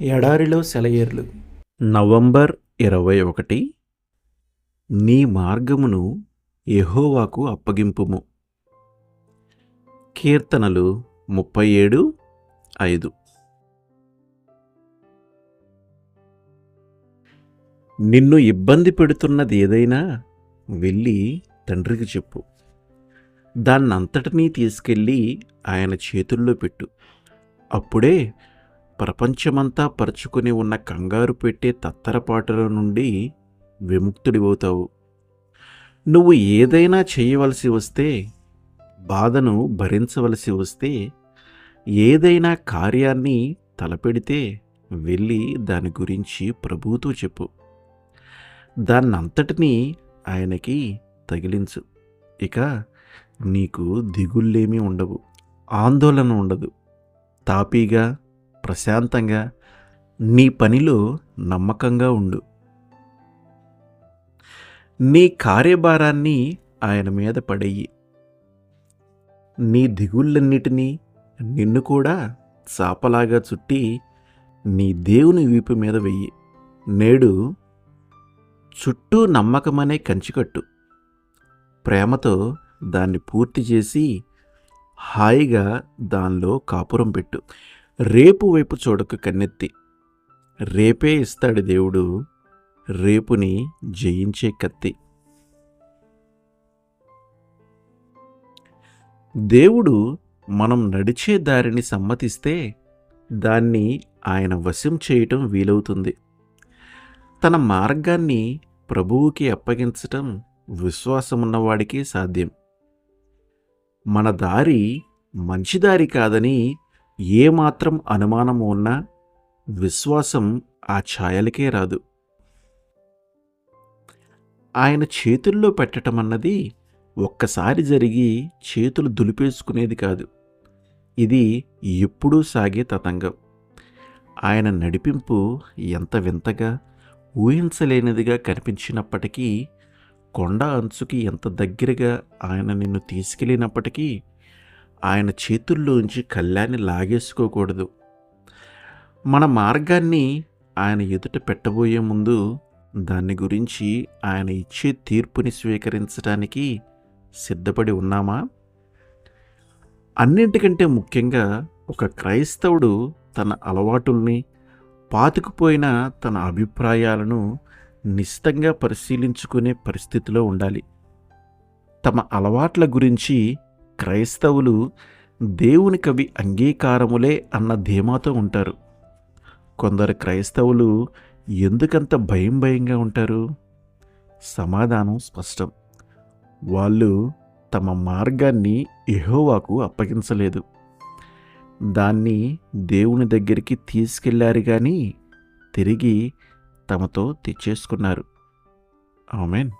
ఎడారిలో సెలయేర్లు. నవంబర్ 21. నీ మార్గమును యెహోవాకు అప్పగింపుము. కీర్తనలు 37:5. నిన్ను ఇబ్బంది పెడుతున్నది ఏదైనా వెళ్ళి తండ్రికి చెప్పు. దాన్నంతటినీ తీసుకెళ్ళి ఆయన చేతుల్లో పెట్టు. అప్పుడే ప్రపంచమంతా పరుచుకుని ఉన్న కంగారు పెట్టే తత్తరపాటుల నుండి విముక్తుడివవుతావు. నువ్వు ఏదైనా చేయవలసి వస్తే, బాధను భరించవలసి వస్తే, ఏదైనా కార్యాన్ని తలపెడితే వెళ్ళి దాని గురించి ప్రభువుతో చెప్పు. దాన్నంతటినీ ఆయనకి తగిలించు. ఇక నీకు దిగుళ్ళేమీ ఉండవు, ఆందోళన ఉండదు. తాపీగా, ప్రశాంతంగా నీ పనిలో నమ్మకంగా ఉండు. నీ కార్యభారాన్ని ఆయన మీద పడెయ్యి. నీ దిగుళ్ళన్నిటినీ, నిన్ను కూడా చాపలాగా చుట్టి నీ దేవుని వీపు మీద వెయ్యి. నేడు చుట్టూ నమ్మకమనే కంచికట్టు. ప్రేమతో దాన్ని పూర్తి చేసి హాయిగా దానిలో కాపురం పెట్టు. రేపు వైపు చూడకు కన్నెత్తి. రేపే ఇస్తాడు దేవుడు రేపుని జయించే కత్తి. దేవుడు మనం నడిచే దారిని సమ్మతిస్తే దాన్ని ఆయన వశం చేయటం వీలవుతుంది. తన మార్గాన్ని ప్రభువుకి అప్పగించటం విశ్వాసమున్నవాడికి సాధ్యం. మన దారి మంచి దారి కాదని ఏమాత్రం అనుమానం ఉన్నా విశ్వాసం ఆ ఛాయలకే రాదు. ఆయన చేతుల్లో పెట్టటం అన్నది ఒక్కసారి జరిగి చేతులు దులిపేసుకునేది కాదు. ఇది ఎప్పుడూ సాగే తతంగం. ఆయన నడిపింపు ఎంత వింతగా, ఊహించలేనిదిగా కనిపించినప్పటికీ, కొండ అంచుకి ఎంత దగ్గరగా ఆయన నిన్ను తీసుకెళ్ళినప్పటికీ ఆయన చేతుల్లోంచి కళ్ళాన్ని లాగేసుకోకూడదు. మన మార్గాన్ని ఆయన ఎదుట పెట్టబోయే ముందు దాన్ని గురించి ఆయన ఇచ్చే తీర్పుని స్వీకరించడానికి సిద్ధపడి ఉన్నామా? అన్నింటికంటే ముఖ్యంగా ఒక క్రైస్తవుడు తన అలవాటుల్ని, పాతుకుపోయిన తన అభిప్రాయాలను నిశితంగా పరిశీలించుకునే పరిస్థితిలో ఉండాలి. తమ అలవాట్ల గురించి క్రైస్తవులు దేవునికవి అంగీకారములే అన్న ధీమాతో ఉంటారు. కొందరు క్రైస్తవులు ఎందుకంత భయంగా ఉంటారు? సమాధానం స్పష్టం. వాళ్ళు తమ మార్గాన్ని యెహోవాకు అప్పగించలేదు. దాన్ని దేవుని దగ్గరికి తీసుకెళ్లారు కానీ తిరిగి తమతో తెచ్చేసుకున్నారు. ఆమేన్.